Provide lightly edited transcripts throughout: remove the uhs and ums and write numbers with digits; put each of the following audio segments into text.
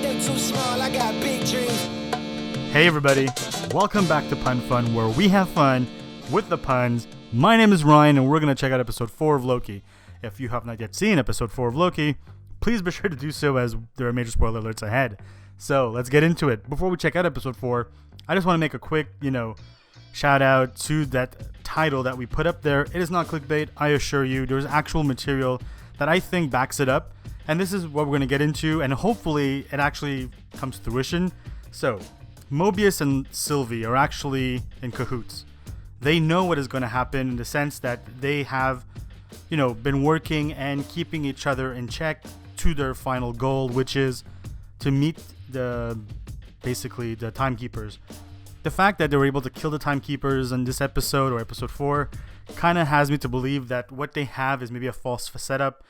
they too small, I got big dreams. Hey everybody, welcome back to Pun Fun, where we have fun with the puns. My name is Ryan, and we're going to check out episode 4 of Loki. If you have not yet seen episode 4 of Loki, please be sure to do so, as there are major spoiler alerts ahead. So let's get into it. Before we check out episode 4, I just want to make a quick, shout out to that title that we put up there. It is not clickbait, I assure you. There's actual material that I think backs it up. And this is what we're going to get into, and hopefully it actually comes to fruition. So, Mobius and Sylvie are actually in cahoots. They know what is going to happen in the sense that they have, been working and keeping each other in check to their final goal, which is to meet the timekeepers. The fact that they were able to kill the timekeepers in this episode, or episode 4, kind of has me to believe that what they have is maybe a false setup.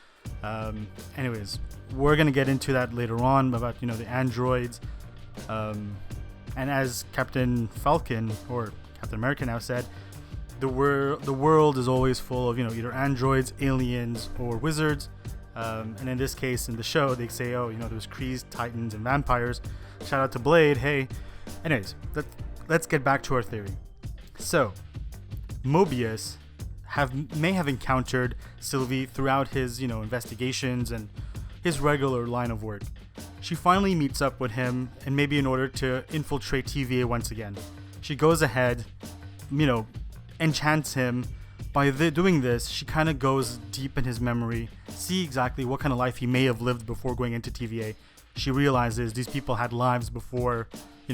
Anyways, we're gonna get into that later on about the androids, and as Captain Falcon, or Captain America now, said, the world is always full of either androids, aliens, or wizards. And in this case, in the show, they say, there's Krees, Titans, and vampires. Shout out to Blade. Hey. Anyways, let's get back to our theory. So, Mobius may have encountered Sylvie throughout his, investigations and his regular line of work. She finally meets up with him, and maybe in order to infiltrate TVA once again. She goes ahead, enchants him. By doing this, she kind of goes deep in his memory, see exactly what kind of life he may have lived before going into TVA. She realizes these people had lives before,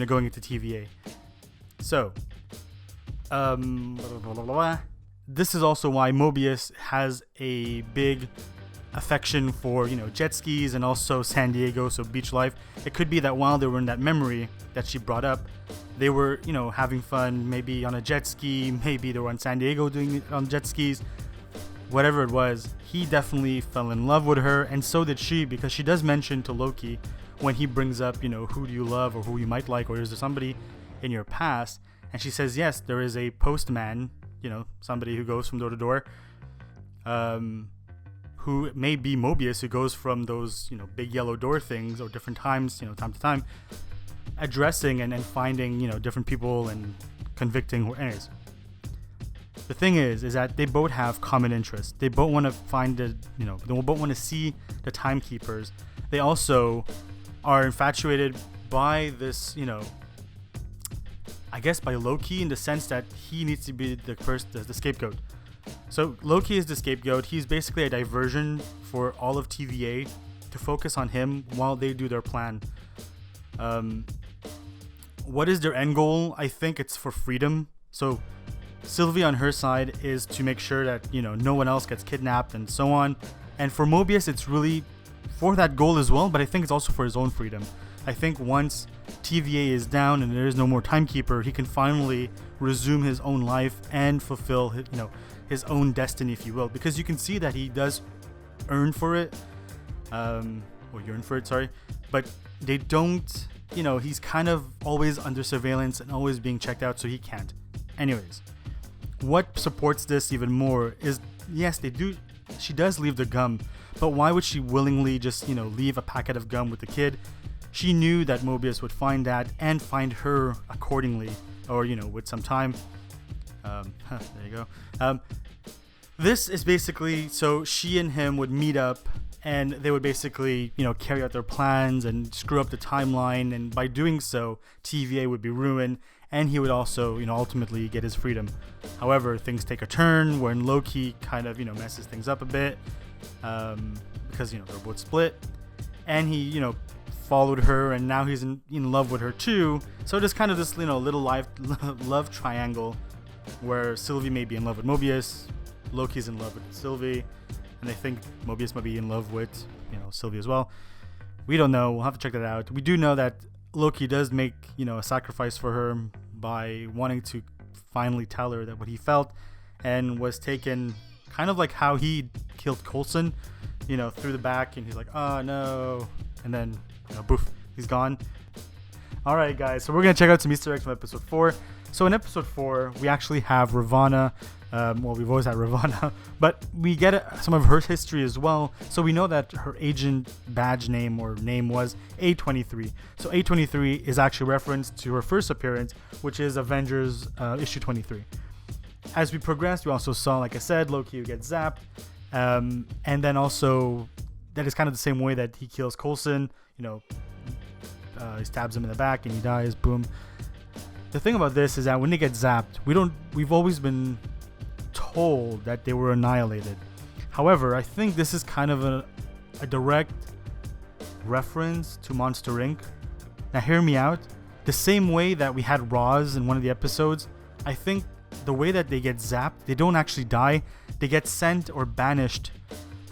going into TVA. So, this is also why Mobius has a big affection for, jet skis and also San Diego, so beach life. It could be that while they were in that memory that she brought up, they were, having fun, maybe on a jet ski, maybe they were in San Diego doing it on jet skis. Whatever it was, he definitely fell in love with her, and so did she, because she does mention to Loki when he brings up, who do you love, or who you might like, or is there somebody in your past? And she says, yes, there is a postman, somebody who goes from door to door, who may be Mobius, who goes from those, big yellow door things, or different times, time to time, addressing and finding, different people and convicting. Anyways, the thing is that they both have common interests. They both want to find they both want to see the timekeepers. They also are infatuated by this, I guess by Loki, in the sense that he needs to be the scapegoat. So Loki is the scapegoat. He's basically a diversion for all of TVA to focus on him while they do their plan. What is their end goal? I think it's for freedom. So Sylvie on her side is to make sure that no one else gets kidnapped and so on. And for Mobius, it's really for that goal as well, but I think it's also for his own freedom. I think once TVA is down and there is no more timekeeper, he can finally resume his own life and fulfill his own destiny, if you will, because you can see that he does yearn for it, but they don't, he's kind of always under surveillance and always being checked out, so he can't. Anyways, what supports this even more is, yes, she does leave the gum, but why would she willingly just, leave a packet of gum with the kid? She knew that Mobius would find that and find her accordingly, or, with some time. There you go. This is basically, so she and him would meet up, and they would basically, carry out their plans and screw up the timeline, and by doing so, TVA would be ruined, and he would also, ultimately get his freedom. However, things take a turn when Loki kind of, messes things up a bit, because, they're both split, and he, followed her, and now he's in love with her too. So there's kind of this, little love triangle where Sylvie may be in love with Mobius, Loki's in love with Sylvie, and I think Mobius might be in love with, Sylvie as well. We don't know. We'll have to check that out. We do know that Loki does make, a sacrifice for her by wanting to finally tell her that what he felt, and was taken kind of like how he killed Coulson, through the back, and he's like, oh no, and then, poof, he's gone. Alright guys, so we're going to check out some Easter eggs from episode 4. So in episode 4, we actually have Ravonna Well, we've always had Ravonna, but we get some of her history as well. So we know that her agent badge name or name was A23. So A23 is actually reference to her first appearance, which is Avengers issue 23. As we progressed, we also saw, like I said, Loki gets zapped. And then also, that is kind of the same way that he kills Coulson. You know, he stabs him in the back and he dies. Boom. The thing about this is that when they get zapped, we've always been told that they were annihilated. However, I think this is kind of a direct reference to Monster Inc. Now, hear me out. The same way that we had Roz in one of the episodes, I think the way that they get zapped, they don't actually die. They get sent or banished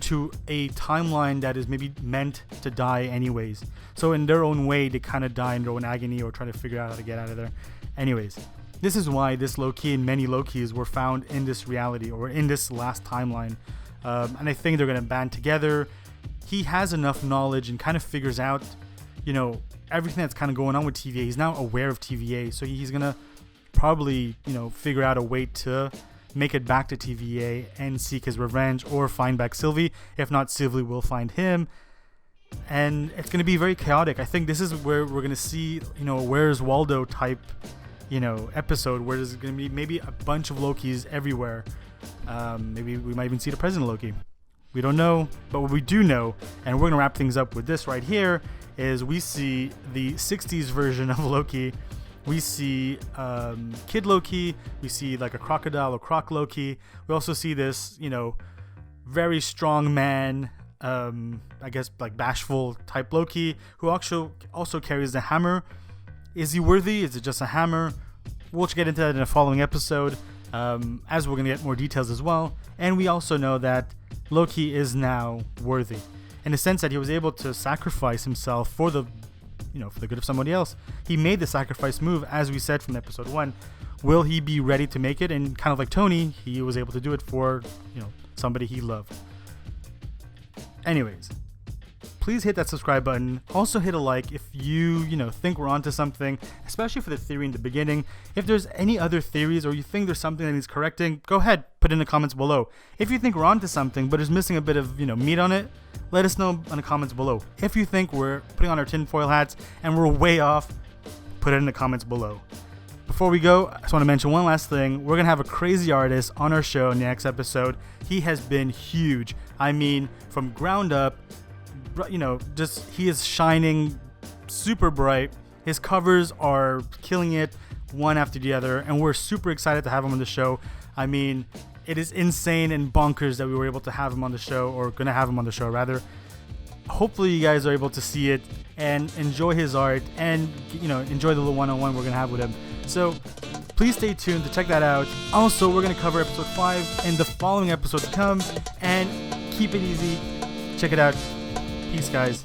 to a timeline that is maybe meant to die anyways. So in their own way, they kind of die in their own agony or try to figure out how to get out of there. Anyways, this is why this Loki and many Lokis were found in this reality or in this last timeline. And I think they're going to band together. He has enough knowledge and kind of figures out, you know, everything that's kind of going on with TVA. He's now aware of TVA. So he's going to probably, you know, figure out a way to make it back to TVA and seek his revenge or find back Sylvie. If not, Sylvie will find him. And it's going to be very chaotic. I think this is where we're going to see, you know, Where's Waldo type, you know, episode where there's going to be maybe a bunch of Lokis everywhere. Maybe we might even see the President Loki. We don't know, but what we do know, and we're going to wrap things up with this right here, is we see the 60s version of Loki. We see Kid Loki. We see like a crocodile or Croc Loki. We also see this, you know, very strong man, I guess like bashful type Loki, who also carries the hammer. Is he worthy? Is it just a hammer? We'll get into that in a following episode, as we're going to get more details as well. And we also know that Loki is now worthy, in the sense that he was able to sacrifice himself for the good of somebody else. He made the sacrifice move, as we said from episode 1. Will he be ready to make it? And kind of like Tony, he was able to do it for, you know, somebody he loved. Anyways, please hit that subscribe button. Also hit a like if you think we're onto something, especially for the theory in the beginning. If there's any other theories or you think there's something that needs correcting, go ahead, put it in the comments below. If you think we're onto something but is missing a bit of, meat on it, let us know in the comments below. If you think we're putting on our tinfoil hats and we're way off, put it in the comments below. Before we go, I just want to mention one last thing. We're going to have a crazy artist on our show in the next episode. He has been huge. I mean, from ground up, he is shining super bright. His covers are killing it one after the other, and we're super excited to have him on the show. I mean, it is insane and bonkers that we were able to have him on the show, or going to have him on the show rather. Hopefully you guys are able to see it and enjoy his art and enjoy the little one-on-one we're going to have with him. So please stay tuned to check that out. Also, we're going to cover episode 5 in the following episode to come, and keep it easy. Check it out. Peace, guys.